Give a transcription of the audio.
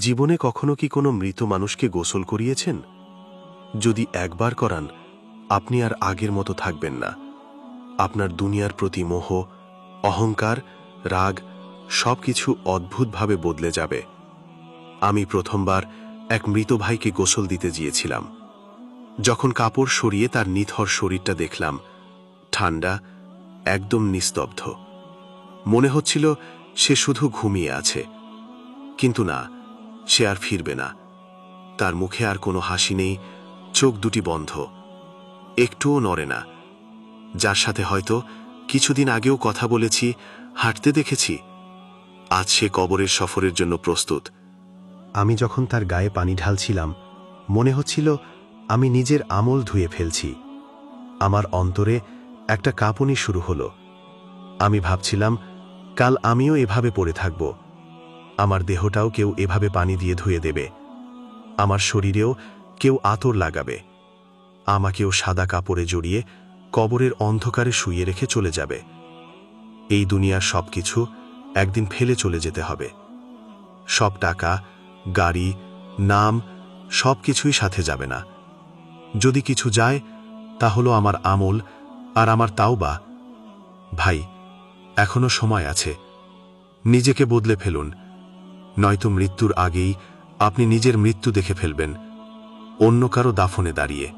জীবনে কখনো কি কোনো মৃত মানুষকে গোসল করিয়েছেন? যদি একবার করান, আপনি আর আগের মতো থাকবেন না। আপনার দুনিয়ার প্রতি মোহ, অহংকার, রাগ সবকিছু অদ্ভুতভাবে বদলে যাবে। আমি প্রথমবার এক মৃত ভাইকে গোসল দিতে গিয়েছিলাম। যখন কাপড় সরিয়ে তার নিথর শরীরটা দেখলাম, ঠান্ডা, একদম নিস্তব্ধ। মনে হচ্ছিল সে শুধু ঘুমিয়ে আছে, কিন্তু না, সে আর ফিরবে না। তার মুখে আর কোনো হাসি নেই, চোখ দুটি বন্ধ, একটুও নড়ে না। যার সাথে হয়তো কিছুদিন আগেও কথা বলেছি, হাঁটতে দেখেছি, আজ সে কবরের সফরের জন্য প্রস্তুত। আমি যখন তার গায়ে পানি ঢালছিলাম, মনে হচ্ছিল আমি নিজের আমল ধুয়ে ফেলছি। আমার অন্তরে একটা কাঁপুনি শুরু হলো। আমি ভাবছিলাম, কাল আমিও এভাবে পড়ে থাকব। আমার দেহটাও কেউ এভাবে পানি দিয়ে ধুয়ে দেবে। আমার শরীরেও কেউ আতর লাগাবে। আমাকেও সাদা কাপড়ে জড়িয়ে কবরের অন্ধকারে শুইয়ে রেখে চলে যাবে। এই দুনিয়ার সবকিছু একদিন ফেলে চলে যেতে হবে। সব টাকা, গাড়ি, নাম সবকিছুই সাথে যাবে না। যদি কিছু যায়, তা হলো আমার আমল আর আমার তাওবা। ভাই, এখনো সময় আছে। নিজেকে বদলে ফেলুন, নয়তো মৃত্যুর আগেই আপনি নিজের মৃত্যু দেখে ফেলবেন, অন্য কারো দাফনে দাঁড়িয়ে।